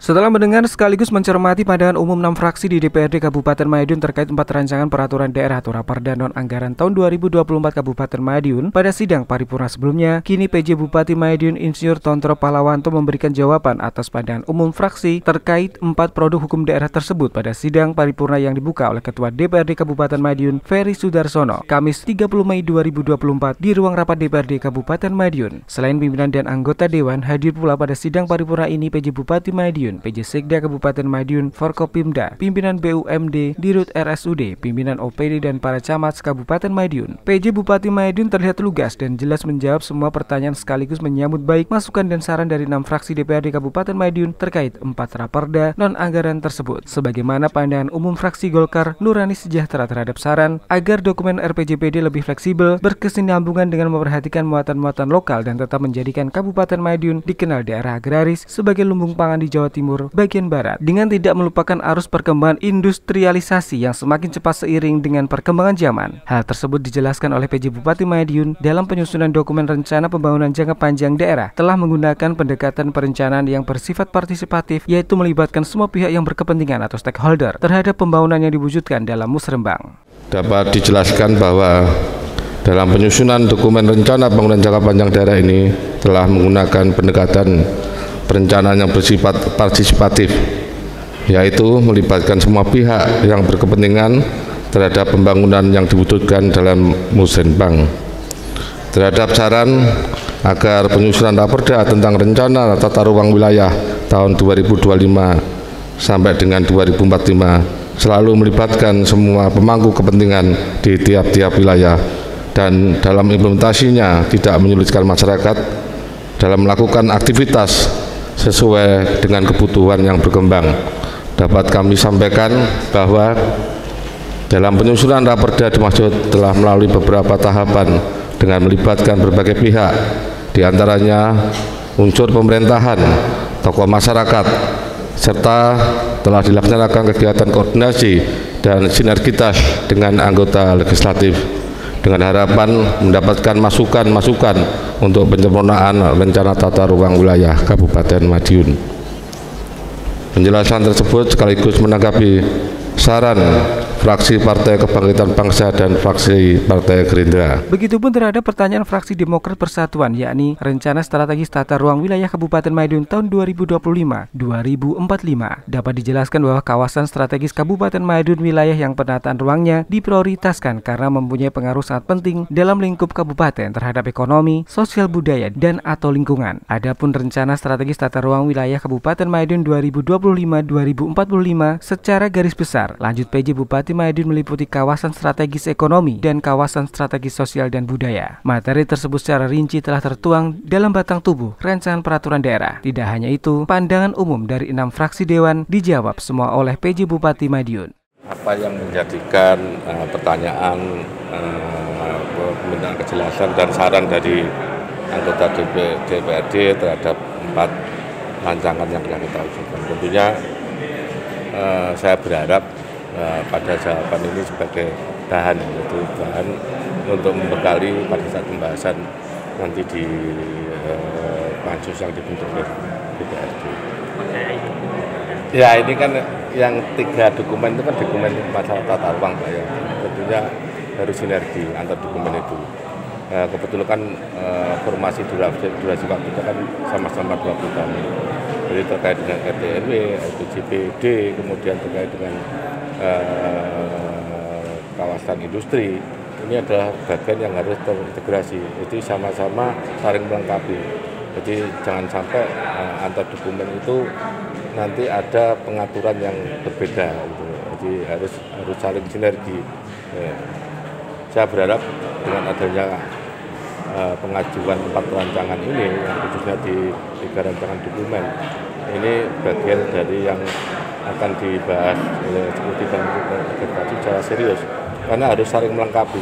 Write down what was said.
Setelah mendengar sekaligus mencermati pandangan umum 6 fraksi di DPRD Kabupaten Madiun terkait 4 rancangan peraturan daerah atau Raperda non-anggaran tahun 2024 Kabupaten Madiun pada sidang paripurna sebelumnya, kini PJ Bupati Madiun Insinyur Tontro Pahlawanto memberikan jawaban atas pandangan umum fraksi terkait 4 produk hukum daerah tersebut pada sidang paripurna yang dibuka oleh Ketua DPRD Kabupaten Madiun Ferry Sudarsono, Kamis 30 Mei 2024 di ruang rapat DPRD Kabupaten Madiun. Selain pimpinan dan anggota Dewan, hadir pula pada sidang paripurna ini PJ Bupati Madiun, PJ Sekda Kabupaten Madiun, Forkopimda, pimpinan BUMD, Dirut RSUD, pimpinan OPD dan para camat Kabupaten Madiun. PJ Bupati Madiun terlihat lugas dan jelas menjawab semua pertanyaan sekaligus menyambut baik masukan dan saran dari 6 fraksi DPRD Kabupaten Madiun terkait 4 raperda non-anggaran tersebut. Sebagaimana pandangan umum fraksi Golkar Nurani Sejahtera terhadap saran agar dokumen RPJPD lebih fleksibel, berkesinambungan dengan memperhatikan muatan-muatan lokal dan tetap menjadikan Kabupaten Madiun dikenal daerah agraris sebagai lumbung pangan di Jawa Timur bagian barat, dengan tidak melupakan arus perkembangan industrialisasi yang semakin cepat seiring dengan perkembangan zaman. Hal tersebut dijelaskan oleh PJ Bupati Madiun dalam penyusunan dokumen rencana pembangunan jangka panjang daerah telah menggunakan pendekatan perencanaan yang bersifat partisipatif, yaitu melibatkan semua pihak yang berkepentingan atau stakeholder terhadap pembangunan yang diwujudkan dalam Musrembang. Dapat dijelaskan bahwa dalam penyusunan dokumen rencana pembangunan jangka panjang daerah ini telah menggunakan pendekatan perencanaan yang bersifat partisipatif, yaitu melibatkan semua pihak yang berkepentingan terhadap pembangunan yang diwujudkan dalam Musrembang. Terhadap saran agar penyusunan raperda tentang rencana tata ruang wilayah tahun 2025 sampai dengan 2045 selalu melibatkan semua pemangku kepentingan di tiap-tiap wilayah dan dalam implementasinya tidak menyulitkan masyarakat dalam melakukan aktivitas sesuai dengan kebutuhan yang berkembang. Dapat kami sampaikan bahwa dalam penyusunan raperda dimaksud telah melalui beberapa tahapan dengan melibatkan berbagai pihak, diantaranya unsur pemerintahan, tokoh masyarakat, serta telah dilaksanakan kegiatan koordinasi dan sinergitas dengan anggota legislatif dengan harapan mendapatkan masukan-masukan untuk penyempurnaan rencana tata ruang wilayah Kabupaten Madiun. Penjelasan tersebut sekaligus menanggapi saran fraksi Partai Kebangkitan Bangsa dan fraksi Partai Gerindra. Begitupun terhadap pertanyaan fraksi Demokrat Persatuan, yakni rencana strategis tata ruang wilayah Kabupaten Madiun tahun 2025-2045. Dapat dijelaskan bahwa kawasan strategis Kabupaten Madiun wilayah yang penataan ruangnya diprioritaskan karena mempunyai pengaruh sangat penting dalam lingkup kabupaten terhadap ekonomi, sosial budaya, dan atau lingkungan. Adapun rencana strategis tata ruang wilayah Kabupaten Madiun 2025-2045 secara garis besar, lanjut PJ Bupati Madiun meliputi kawasan strategis ekonomi dan kawasan strategis sosial dan budaya. Materi tersebut secara rinci telah tertuang dalam batang tubuh rancangan peraturan daerah. Tidak hanya itu, pandangan umum dari 6 fraksi dewan dijawab semua oleh PJ Bupati Madiun. Apa yang menjadikan pertanyaan, permintaan kejelasan dan saran dari anggota DPRD terhadap 4 rancangan yang telah kita usulkan? Tentunya saya berharap pada jawaban ini sebagai bahan, yaitu bahan untuk membekali pada saat pembahasan nanti di pansus yang dibentuk oleh DPRD. Ya, ini kan yang 3 dokumen itu kan dokumen masalah tata ruang, Pak, ya. Tentunya harus sinergi antar dokumen itu. Kebetulan kan formasi durasi waktunya kan sama-sama 20 tahun. Jadi terkait dengan RT/RW, RPJPD, kemudian terkait dengan kawasan industri, ini adalah bagian yang harus terintegrasi. Jadi sama-sama saling melengkapi. Jadi jangan sampai antar dokumen itu nanti ada pengaturan yang berbeda. Gitu. Jadi harus saling sinergi. Saya berharap dengan adanya pengajuan 4 rancangan ini, yang khususnya di 3 rancangan dokumen, ini bagian dari yang akan dibahas oleh eksekutif dan legislatif secara serius, karena harus saling melengkapi.